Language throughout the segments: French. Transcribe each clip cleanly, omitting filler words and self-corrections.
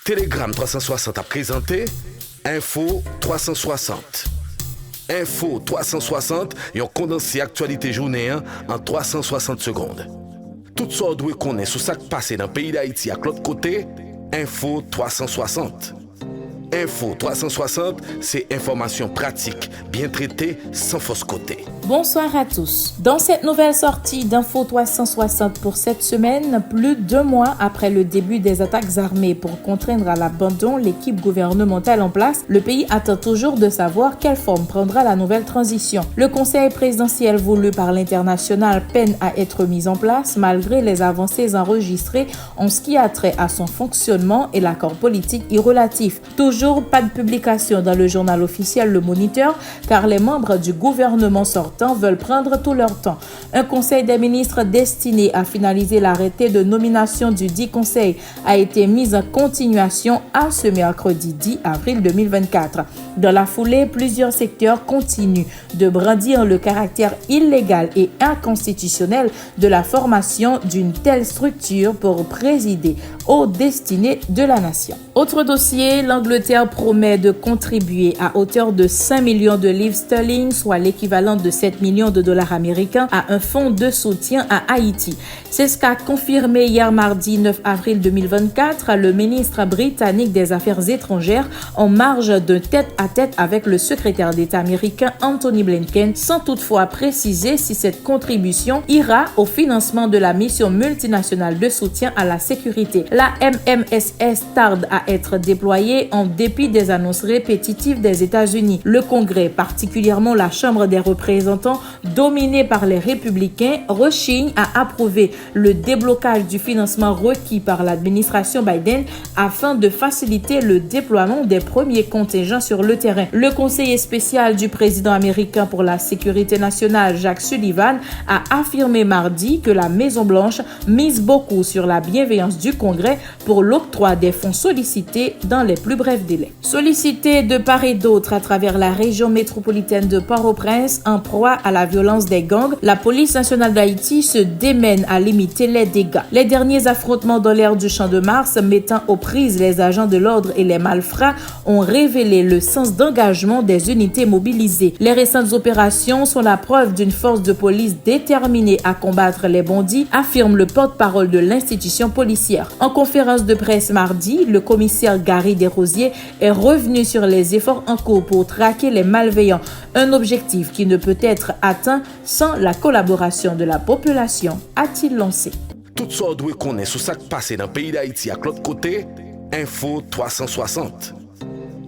Telegram 360 a présenté Info 360. Info 360, yon condensé actualité journée en 360 secondes. Tout ça doit connaître sur ce qui passe dans le pays d'Haïti à l'autre côté, Info 360. Info 360, c'est information pratique, bien traitée, sans fausse côté. Bonsoir à tous. Dans cette nouvelle sortie d'Info 360 pour cette semaine, plus de 2 mois après le début des attaques armées pour contraindre à l'abandon l'équipe gouvernementale en place, le pays attend toujours de savoir quelle forme prendra la nouvelle transition. Le conseil présidentiel voulu par l'international peine à être mis en place malgré les avancées enregistrées en ce qui a trait à son fonctionnement et l'accord politique y relatif. Toujours pas de publication dans le journal officiel Le Moniteur car les membres du gouvernement sortant veulent prendre tout leur temps. Un conseil des ministres destiné à finaliser l'arrêté de nomination du dit conseil a été mis en continuation à ce mercredi 10 avril 2024. Dans la foulée, plusieurs secteurs continuent de brandir le caractère illégal et inconstitutionnel de la formation d'une telle structure pour présider aux destinées de la nation. Autre dossier, l'Angleterre promet de contribuer à hauteur de 5 millions de livres sterling, soit l'équivalent de 7 millions de dollars américains, à un fonds de soutien à Haïti. C'est ce qu'a confirmé hier mardi 9 avril 2024 le ministre britannique des Affaires étrangères en marge d'un tête-à-tête avec le secrétaire d'État américain Anthony Blinken, sans toutefois préciser si cette contribution ira au financement de la mission multinationale de soutien à la sécurité. La MMSS tarde à être déployée en dépit des annonces répétitives des États-Unis. Le Congrès, particulièrement la Chambre des représentants, dominée par les républicains, rechigne à approuver le déblocage du financement requis par l'administration Biden afin de faciliter le déploiement des premiers contingents sur le terrain. Le conseiller spécial du président américain pour la sécurité nationale, Jack Sullivan, a affirmé mardi que la Maison-Blanche mise beaucoup sur la bienveillance du Congrès pour l'octroi des fonds sollicités dans les plus brefs délais. Sollicités de part et d'autre à travers la région métropolitaine de Port-au-Prince en proie à la violence des gangs, la police nationale d'Haïti se démène à limiter les dégâts. Les derniers affrontements dans l'aire du Champ de Mars mettant aux prises les agents de l'ordre et les malfrats ont révélé le sens d'engagement des unités mobilisées. Les récentes opérations sont la preuve d'une force de police déterminée à combattre les bandits, affirme le porte-parole de l'institution policière. En conférence de presse mardi, le commissaire Gary Desrosiers est revenu sur les efforts en cours pour traquer les malveillants, un objectif qui ne peut être atteint sans la collaboration de la population, a-t-il lancé. Tout ça doit connaître sur ce qui passe dans le pays d'Haïti à l'autre côté, Info 360.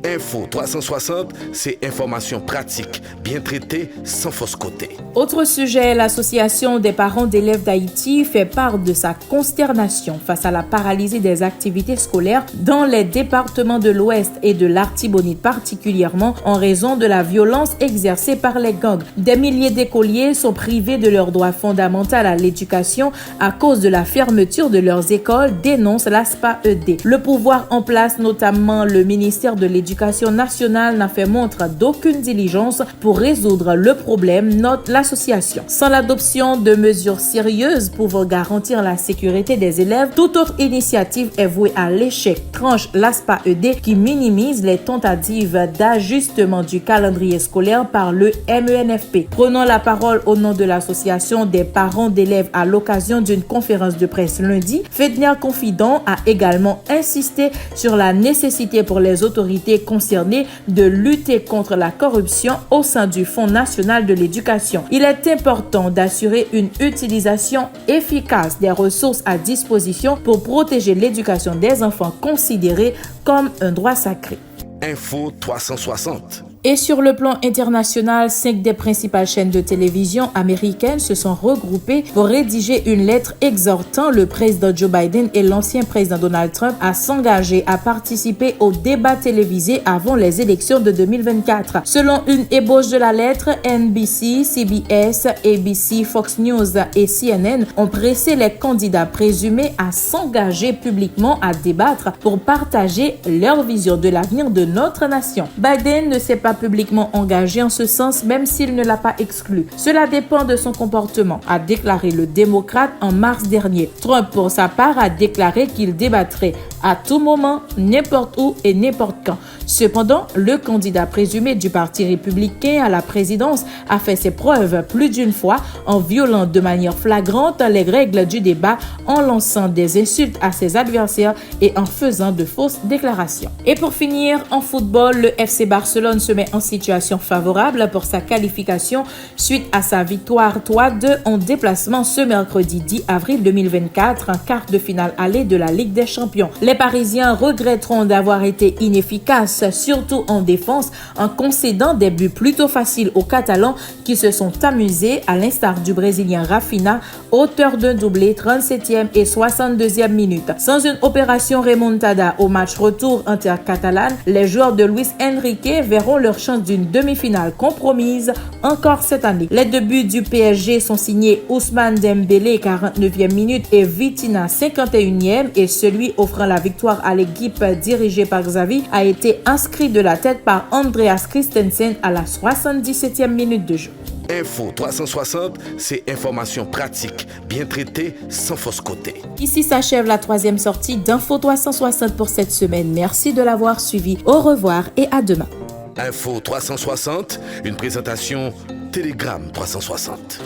Info 360, c'est information pratique, bien traitée, sans fausse côté. Autre sujet, l'association des parents d'élèves d'Haïti fait part de sa consternation face à la paralysie des activités scolaires dans les départements de l'Ouest et de l'Artibonite particulièrement en raison de la violence exercée par les gangs. Des milliers d'écoliers sont privés de leur droit fondamental à l'éducation à cause de la fermeture de leurs écoles, dénonce l'ASPA-ED. Le pouvoir en place, notamment le ministère de l'Éducation nationale, n'a fait montre d'aucune diligence pour résoudre le problème, note l'association. Sans l'adoption de mesures sérieuses pouvant garantir la sécurité des élèves, toute autre initiative est vouée à l'échec, tranche l'ASPA-ED qui minimise les tentatives d'ajustement du calendrier scolaire par le MENFP. Prenant la parole au nom de l'association des parents d'élèves à l'occasion d'une conférence de presse lundi, Fedner Confident a également insisté sur la nécessité pour les autorités concernés de lutter contre la corruption au sein du Fonds national de l'éducation. Il est important d'assurer une utilisation efficace des ressources à disposition pour protéger l'éducation des enfants considérés comme un droit sacré. Info 360. Et sur le plan international, 5 des principales chaînes de télévision américaines se sont regroupées pour rédiger une lettre exhortant le président Joe Biden et l'ancien président Donald Trump à s'engager à participer au débat télévisé avant les élections de 2024. Selon une ébauche de la lettre, NBC, CBS, ABC, Fox News et CNN ont pressé les candidats présumés à s'engager publiquement à débattre pour partager leur vision de l'avenir de notre nation. Biden ne s'est pas pas publiquement engagé en ce sens, même s'il ne l'a pas exclu. Cela dépend de son comportement, a déclaré le démocrate en mars dernier. Trump, pour sa part, a déclaré qu'il débattrait à tout moment, n'importe où et n'importe quand. Cependant, le candidat présumé du Parti républicain à la présidence a fait ses preuves plus d'une fois en violant de manière flagrante les règles du débat, en lançant des insultes à ses adversaires et en faisant de fausses déclarations. Et pour finir, en football, le FC Barcelone se met en situation favorable pour sa qualification suite à sa victoire 3-2 en déplacement ce mercredi 10 avril 2024 en quart de finale aller de la Ligue des Champions. Les Parisiens regretteront d'avoir été inefficaces, surtout en défense, en concédant des buts plutôt faciles aux Catalans qui se sont amusés, à l'instar du Brésilien Rafinha, auteur d'un doublé 37e et 62e minute. Sans une opération remontada au match retour intercatalan, les joueurs de Luis Enrique verront leur chance d'une demi-finale compromise encore cette année. Les deux buts du PSG sont signés Ousmane Dembélé 49e minute et Vitinha 51e, et celui offrant la victoire à l'équipe dirigée par Xavi a été inscrit de la tête par Andreas Christensen à la 77e minute de jeu. Info 360, c'est information pratique, bien traitée, sans fausse côté. Ici s'achève la 3e sortie d'Info 360 pour cette semaine. Merci de l'avoir suivi. Au revoir et à demain. Info 360, une présentation Telegram 360.